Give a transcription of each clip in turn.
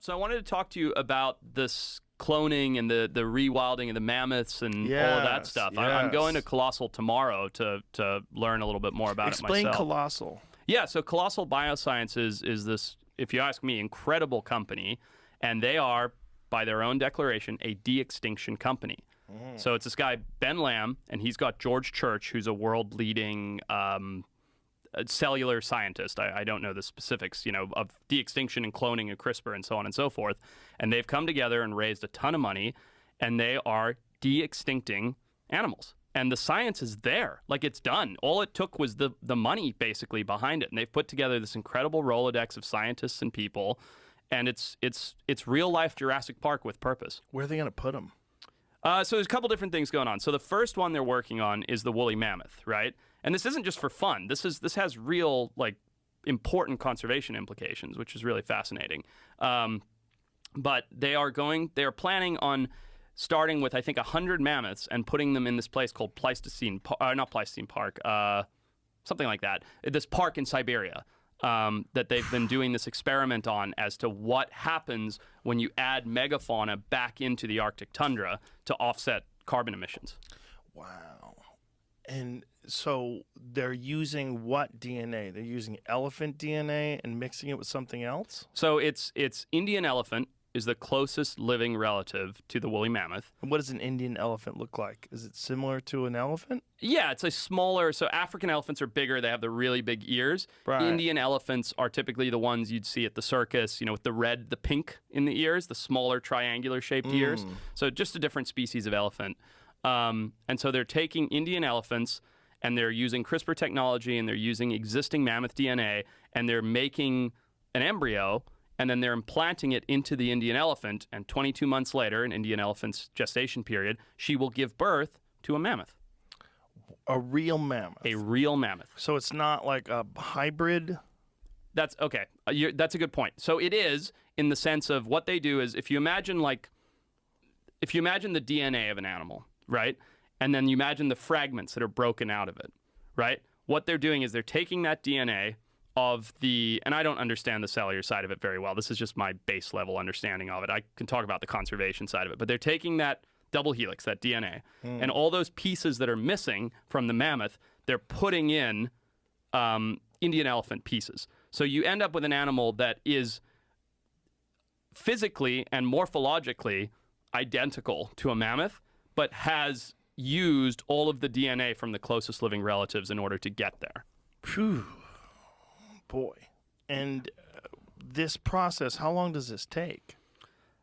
So I wanted to talk to you about this cloning and the rewilding of the mammoths and all of that stuff. I'm going to Colossal tomorrow to learn a little bit more about it myself. Explain Colossal. Yeah, so Colossal Biosciences is this, if you ask me, incredible company, and they are, by their own declaration, a de-extinction company. So it's this guy, Ben Lamb, and he's got George Church, who's a world-leading cellular scientist. I don't know the specifics, of de-extinction and cloning and CRISPR and so on and so forth. And they've come together and raised a ton of money, and they are de-extincting animals. And the science is there. Like, it's done. All it took was the money, basically, behind it. And they've put together this incredible Rolodex of scientists and people, and it's real-life Jurassic Park with purpose. Where are they going to put them? So there's a couple different things going on. So the first one they're working on is the woolly mammoth, right? And this isn't just for fun. This has real, important conservation implications, which is really fascinating. But they are planning on starting with, I think, 100 mammoths and putting them in this place called not Pleistocene Park, something like that. This park in Siberia. That they've been doing this experiment on as to what happens when you add megafauna back into the Arctic tundra to offset carbon emissions. Wow. And so they're using what DNA? They're using elephant DNA and mixing it with something else? So it's Indian elephant is the closest living relative to the woolly mammoth. And what does an Indian elephant look like? Is it similar to an elephant? Yeah, it's a smaller. So African elephants are bigger. They have the really big ears. Right. Indian elephants are typically the ones you'd see at the circus, with the pink in the ears, the smaller triangular shaped ears. So just a different species of elephant. And so they're taking Indian elephants and they're using CRISPR technology and they're using existing mammoth DNA and they're making an embryo and then they're implanting it into the Indian elephant, and 22 months later, an Indian elephant's gestation period, she will give birth to a mammoth. A real mammoth? A real mammoth. So it's not like a hybrid? That's okay. That's a good point. So it is, in the sense of what they do is, if you imagine the DNA of an animal, right? And then you imagine the fragments that are broken out of it, right? What they're doing is they're taking that DNA of and I don't understand the cellular side of it very well. This is just my base level understanding of it. I can talk about the conservation side of it, but they're taking that double helix, that DNA, and all those pieces that are missing from the mammoth, they're putting in Indian elephant pieces. So you end up with an animal that is physically and morphologically identical to a mammoth, but has used all of the DNA from the closest living relatives in order to get there. Phew. Boy. And this process, how long does this take?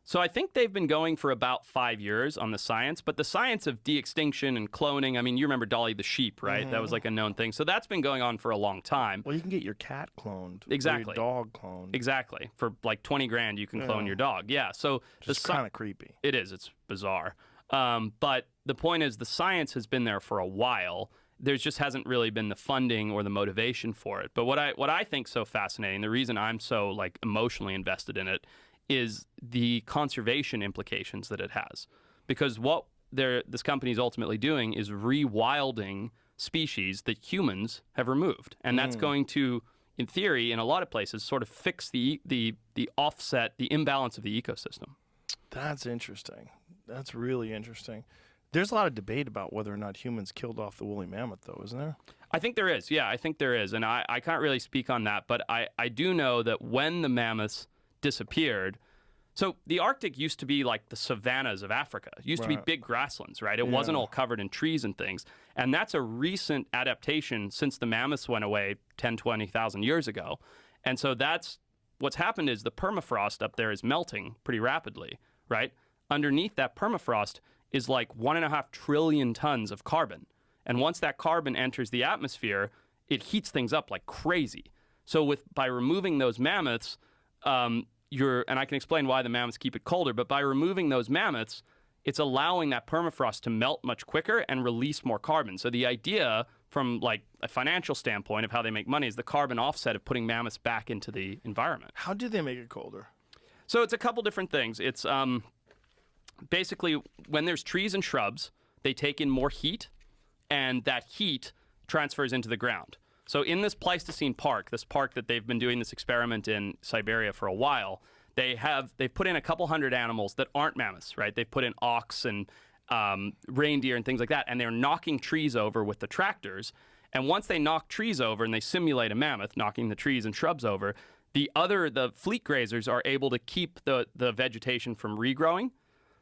So I think they've been going for about 5 years on the science, but the science of de-extinction and cloning, I mean, you remember Dolly the sheep, right? That was like a known thing. So that's been going on for a long time. Well, you can get your cat cloned. Exactly. Or your dog cloned. Exactly. For like 20 grand, you can clone your dog. Yeah. So it's kind of creepy. It is. It's bizarre. But the point is the science has been there for a while. There just hasn't really been the funding or the motivation for it. But what I think so fascinating, the reason I'm so emotionally invested in it, is the conservation implications that it has. Because what this company is ultimately doing is rewilding species that humans have removed. And that's going to, in theory, in a lot of places, sort of fix the offset, the imbalance of the ecosystem. That's interesting. That's really interesting. There's a lot of debate about whether or not humans killed off the woolly mammoth, though, isn't there? I think there is. Yeah, I think there is. And I can't really speak on that. But I do know that when the mammoths disappeared, so the Arctic used to be like the savannas of Africa. It used to be big grasslands, right? It wasn't all covered in trees and things. And that's a recent adaptation since the mammoths went away 10, 20,000 years ago. And so that's what's happened is the permafrost up there is melting pretty rapidly, right? Underneath that permafrost is like 1.5 trillion tons of carbon. And once that carbon enters the atmosphere, it heats things up like crazy. So by removing those mammoths, and I can explain why the mammoths keep it colder, but by removing those mammoths, it's allowing that permafrost to melt much quicker and release more carbon. So the idea from a financial standpoint of how they make money is the carbon offset of putting mammoths back into the environment. How do they make it colder? So it's a couple different things. It's basically when there's trees and shrubs, they take in more heat, and that heat transfers into the ground. So in this Pleistocene Park, this park that they've been doing this experiment in Siberia for a while, they've put in a couple hundred animals that aren't mammoths, right? They've put in ox and reindeer and things like that, and they're knocking trees over with the tractors. And once they knock trees over and they simulate a mammoth knocking the trees and shrubs over, the fleet grazers are able to keep the vegetation from regrowing.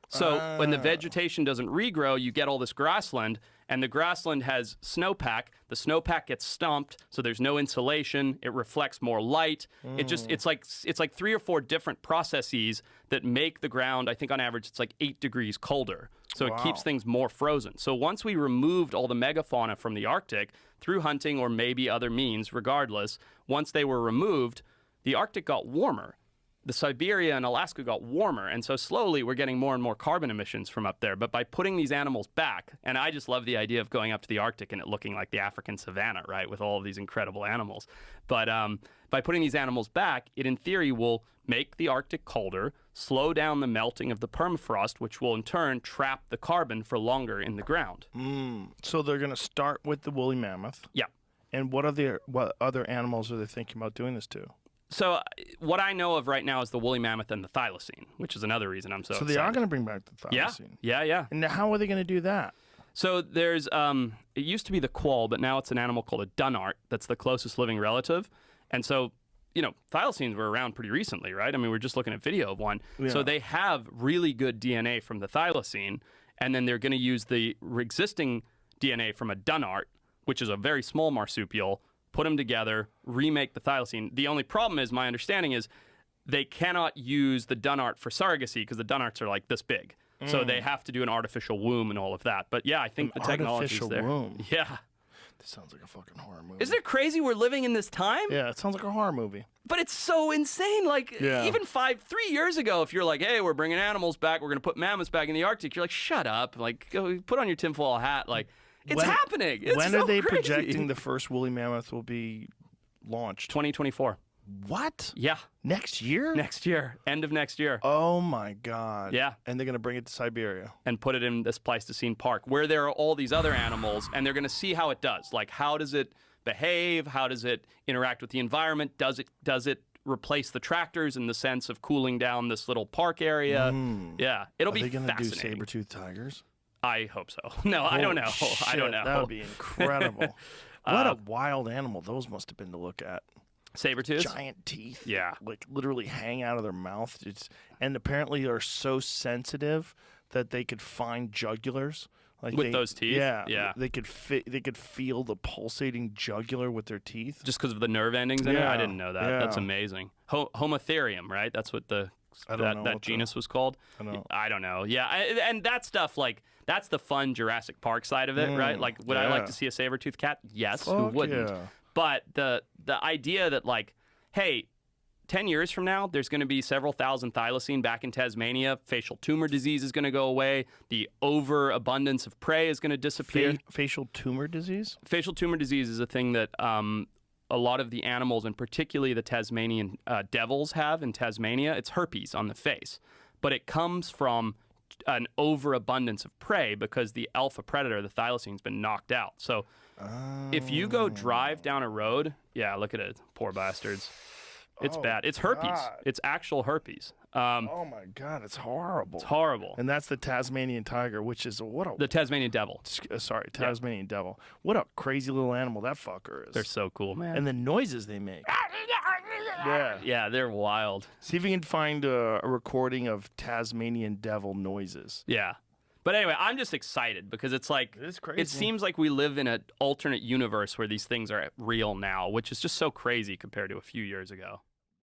So when the vegetation doesn't regrow, you get all this grassland, and the grassland has snowpack. The snowpack gets stomped, so there's no insulation. It reflects more light. It's like 3 or 4 different processes that make the ground, I think on average, it's like 8 degrees colder. So it keeps things more frozen. So once we removed all the megafauna from the Arctic through hunting or maybe other means, regardless, once they were removed, the Arctic got warmer. The Siberia and Alaska got warmer, and so slowly we're getting more and more carbon emissions from up there. But by putting these animals back, and I just love the idea of going up to the Arctic and it looking like the African savanna, right, with all of these incredible animals. But by putting these animals back, it in theory will make the Arctic colder, slow down the melting of the permafrost, which will in turn trap the carbon for longer in the ground. So they're going to start with the woolly mammoth. Yeah. And what other animals are they thinking about doing this to? So what I know of right now is the woolly mammoth and the thylacine, which is another reason I'm so excited. So they are going to bring back the thylacine. Yeah. And how are they going to do that? So there's, it used to be the quoll, but now it's an animal called a dunnart that's the closest living relative. And so, thylacines were around pretty recently, right? I mean, we're just looking at video of one. Yeah. So they have really good DNA from the thylacine, and then they're going to use the existing DNA from a dunnart, which is a very small marsupial, put them together, remake the thylacine. The only problem is, my understanding is, they cannot use the dunnart for surrogacy because the dunnarts are like this big. So they have to do an artificial womb and all of that. But yeah, I think the technology is there. Artificial womb? Yeah. This sounds like a fucking horror movie. Isn't it crazy we're living in this time? Yeah, it sounds like a horror movie. But it's so insane. Like, even 3 years ago, if you're like, hey, we're bringing animals back, we're going to put mammoths back in the Arctic, you're like, shut up. Like, go put on your tinfoil hat. Like, it's happening. It's when so are they crazy. projecting the first woolly mammoth will be launched? 2024. What? Yeah. Next year? Next year. End of next year. Oh, my God. Yeah. And they're going to bring it to Siberia. And put it in this Pleistocene Park where there are all these other animals, and they're going to see how it does. Like, how does it behave? How does it interact with the environment? Does it replace the tractors in the sense of cooling down this little park area? Yeah. It'll be fascinating. Are they going to do saber-toothed tigers? I hope so. No, I don't know. Shit, I don't know. That would be incredible. What a wild animal those must have been to look at. Saber-tooths? Giant teeth. Yeah. Like literally hang out of their mouth. And apparently are so sensitive that they could find jugulars. Like with those teeth? Yeah. They could feel the pulsating jugular with their teeth. Just because of the nerve endings in it? I didn't know that. Yeah. That's amazing. Homotherium, right? That's what that genus was called? I don't know. Yeah. And that stuff, like, that's the fun Jurassic Park side of it, right? Like, would I like to see a saber-toothed cat? Yes. Who wouldn't? Yeah. But the idea that, like, hey, 10 years from now, there's going to be several thousand thylacine back in Tasmania. Facial tumor disease is going to go away. The overabundance of prey is going to disappear. Facial tumor disease? Facial tumor disease is a thing that a lot of the animals, and particularly the Tasmanian devils, have in Tasmania. It's herpes on the face. But it comes from an overabundance of prey because the alpha predator, the thylacine, has been knocked out. So if you go drive down a road, look at it, poor bastards. It's bad. It's herpes. God. It's actual herpes. Oh my God, it's horrible. It's horrible. And that's the Tasmanian tiger, which is the Tasmanian devil. Tasmanian devil. What a crazy little animal that fucker is. They're so cool, man. And the noises they make. Yeah, they're wild. See if you can find a recording of Tasmanian devil noises. Yeah. But anyway, I'm just excited because it's like, it seems like we live in an alternate universe where these things are real now, which is just so crazy compared to a few years ago.